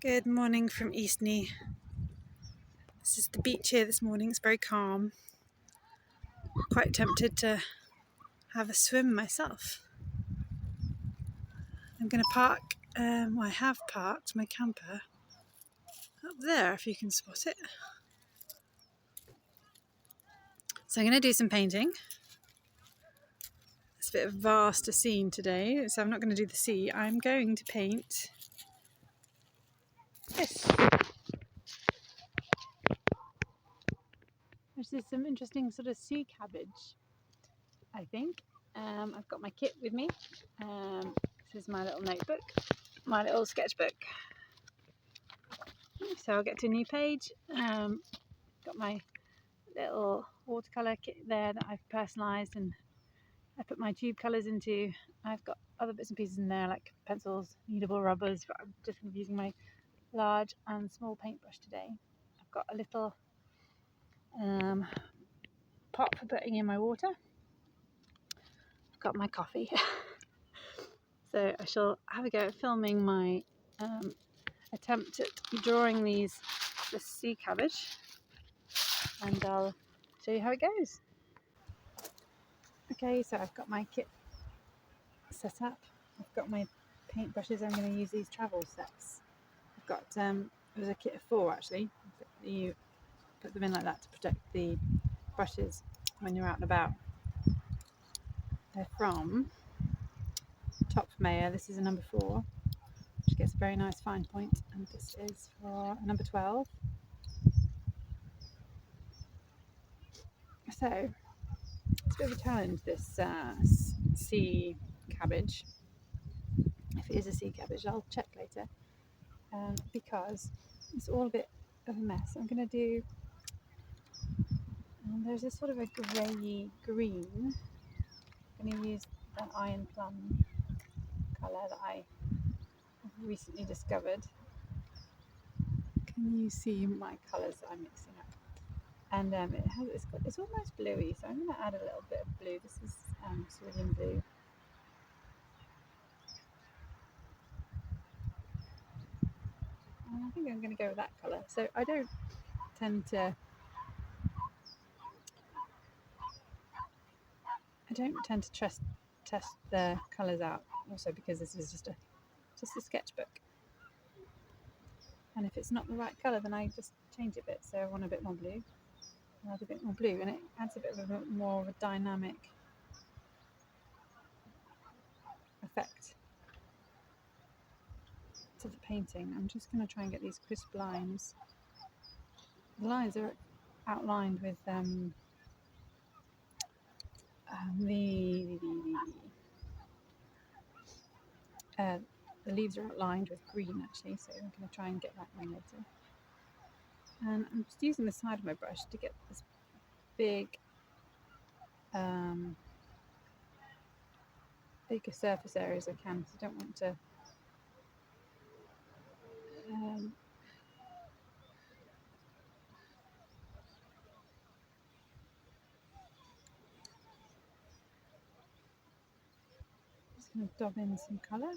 Good morning from Eastney. This is the beach here this morning. It's very calm. Quite tempted to have a swim myself. I'm going to park, I have parked my camper up there if you can spot it. So I'm going to do some painting. It's a bit of a vaster scene today, so I'm not going to do the sea. I'm going to paint this. This is some interesting sort of sea cabbage, I think. I've got my kit with me. This is my little notebook, my little sketchbook. So I'll get to a new page. Got my little watercolour kit there that I've personalised and I put my tube colours into. I've got other bits and pieces in there like pencils, kneadable rubbers, but I'm just going to be using my large and small paintbrush today. I've got a little pot for putting in my water. I've got my coffee. So I shall have a go at filming my attempt at drawing the sea cabbage, and I'll show you how it goes. Okay, so I've got my kit set up. I've got my paintbrushes. I'm going to use these travel sets. I've got it was a kit of 4 actually. You put them in like that to protect the brushes when you're out and about. They're from Plein-air. This is a number 4, which gets a very nice fine point, and this is for a number 12. So it's a bit of a challenge, this sea cabbage. If it is a sea cabbage, I'll check later, because it's all a bit of a mess. I'm going to do, there's a sort of a grey green. I'm going to use an iron plum colour that I have recently discovered. Can you see my colours that I'm mixing up? And it's almost bluey, so I'm going to add a little bit of blue. This is cerulean blue. And I think I'm going to go with that colour. So I don't tend to test the colours out, also because this is just a sketchbook. And if it's not the right colour, then I just change it a bit. So I want a bit more blue. I'll add a bit more blue, and it adds a bit more of a dynamic effect to the painting. I'm just going to try and get these crisp lines. The lines are outlined with the leaves are outlined with green actually, so I'm going to try and get that one later. And I'm just using the side of my brush to get this bigger surface area as I can, because I don't want to just going to dab in some colour.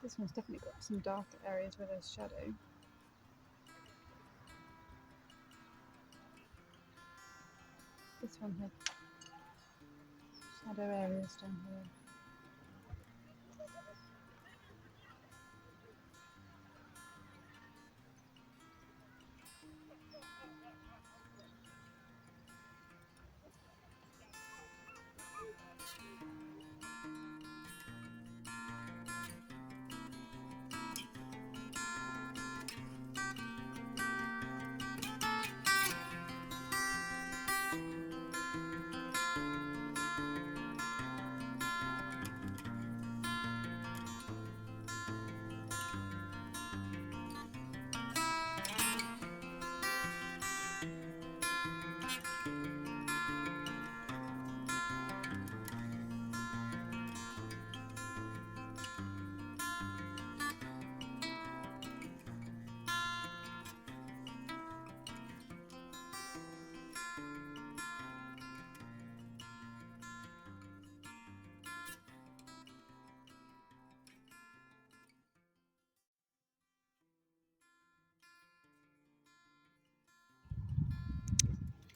This one's definitely got some darker areas where there's shadow. This one had shadow areas down here.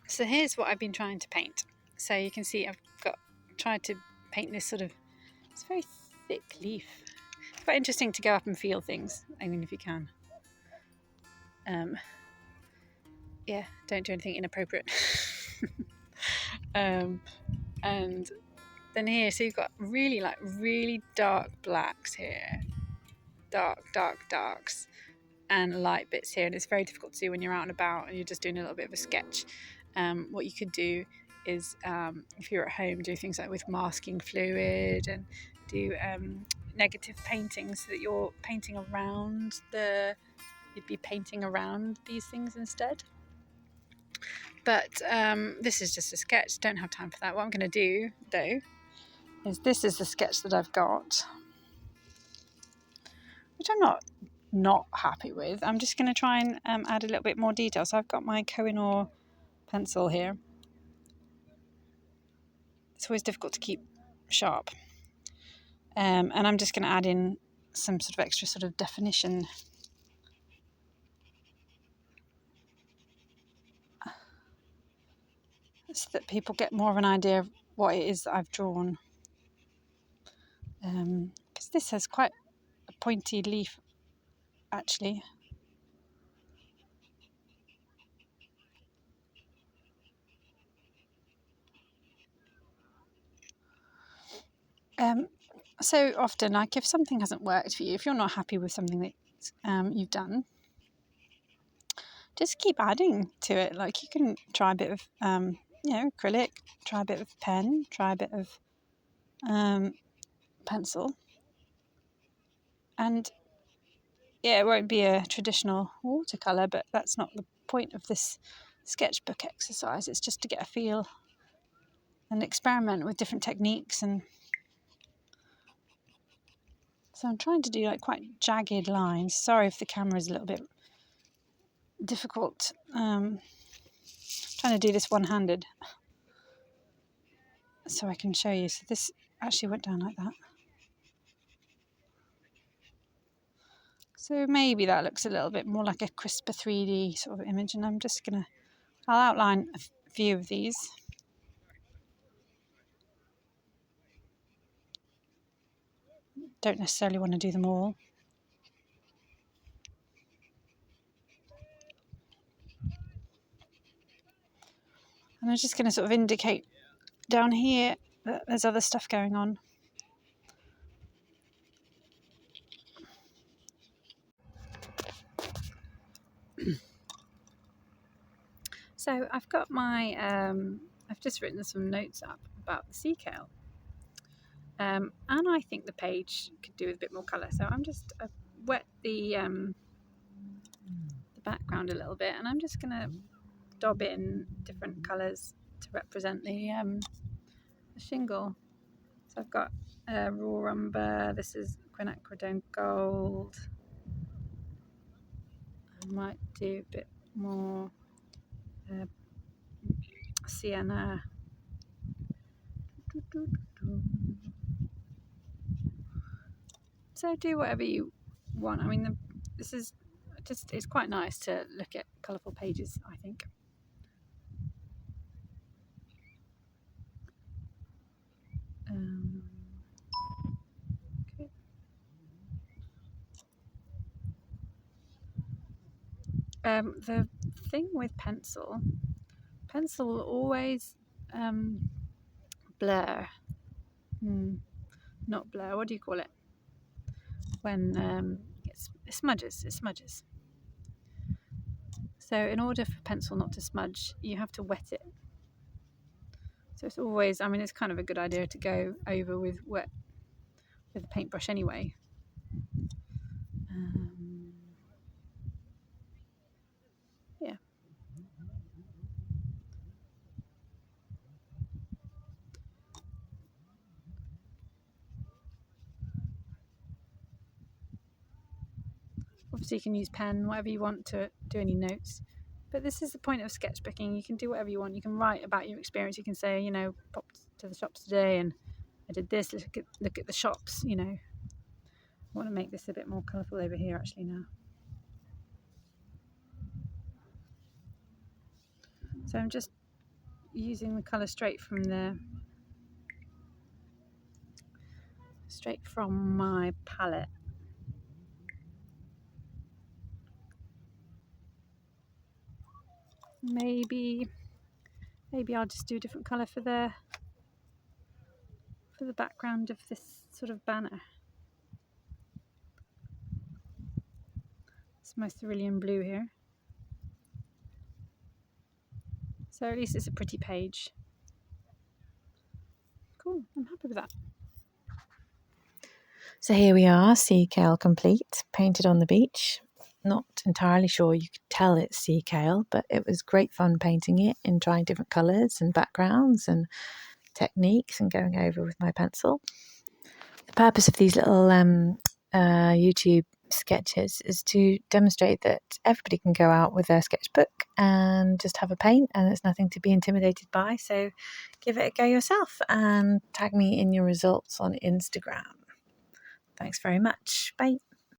So here's what I've been trying to paint. So you can see I've tried to paint this sort of, it's a very thick leaf. It's quite interesting to go up and feel things, I mean, if you can. Yeah, don't do anything inappropriate. And then here, so you've got really dark blacks here, darks, and light bits here, and it's very difficult to do when you're out and about and you're just doing a little bit of a sketch. What you could do is, if you're at home, do things like with masking fluid and do negative painting, so that you're painting around you'd be painting around these things instead. But this is just a sketch, don't have time for that. What I'm going to do though is, this is the sketch that I've got, which I'm not happy with. I'm just going to try and add a little bit more detail. So I've got my Koh-i-Noor pencil here. It's always difficult to keep sharp. And I'm just going to add in some sort of extra sort of definition. So that people get more of an idea of what it is that I've drawn. Because this has quite a pointy leaf, actually. So often, like, if something hasn't worked for you, if you're not happy with something that you've done, just keep adding to it. Like, you can try a bit of acrylic, try a bit of pen, try a bit of pencil, and yeah, it won't be a traditional watercolour, but that's not the point of this sketchbook exercise. It's just to get a feel and experiment with different techniques. And so I'm trying to do like quite jagged lines. Sorry if the camera is a little bit difficult. Trying to do this one-handed so I can show you. So this actually went down like that. So maybe that looks a little bit more like a crisper 3D sort of image, and I'll outline a few of these. Don't necessarily want to do them all. And I'm just going to sort of indicate down here that there's other stuff going on. So I've got my, I've just written some notes up about the Sea Kale. And I think the page could do with a bit more colour. So I've wet the background a little bit, and I'm just going to dob in different colours to represent the shingle. So I've got raw umber, this is quinacridone gold. I might do a bit more sienna. So do whatever you want. I mean, this is just, it's quite nice to look at colourful pages, I think. Okay. The thing with pencil will always blur. Not blur, what do you call it? When it smudges. So in order for pencil not to smudge, you have to wet it. So it's always, I mean, it's kind of a good idea to go over with a paintbrush anyway. Yeah. Obviously you can use pen, whatever you want to do any notes. But this is the point of sketchbooking. You can do whatever you want. You can write about your experience. You can say, you know, popped to the shops today and I did this. Look at the shops, you know. I want to make this a bit more colourful over here actually now. So I'm just using the colour straight from my palette. Maybe I'll just do a different colour for the background of this sort of banner. It's my cerulean blue here. So at least it's a pretty page. Cool, I'm happy with that. So here we are, Sea Kale complete, painted on the beach. Not entirely sure you could tell it's Sea Kale, but it was great fun painting it and trying different colours and backgrounds and techniques and going over with my pencil. The purpose of these little YouTube sketches is to demonstrate that everybody can go out with their sketchbook and just have a paint, and it's nothing to be intimidated by. So give it a go yourself and tag me in your results on Instagram. Thanks very much. Bye.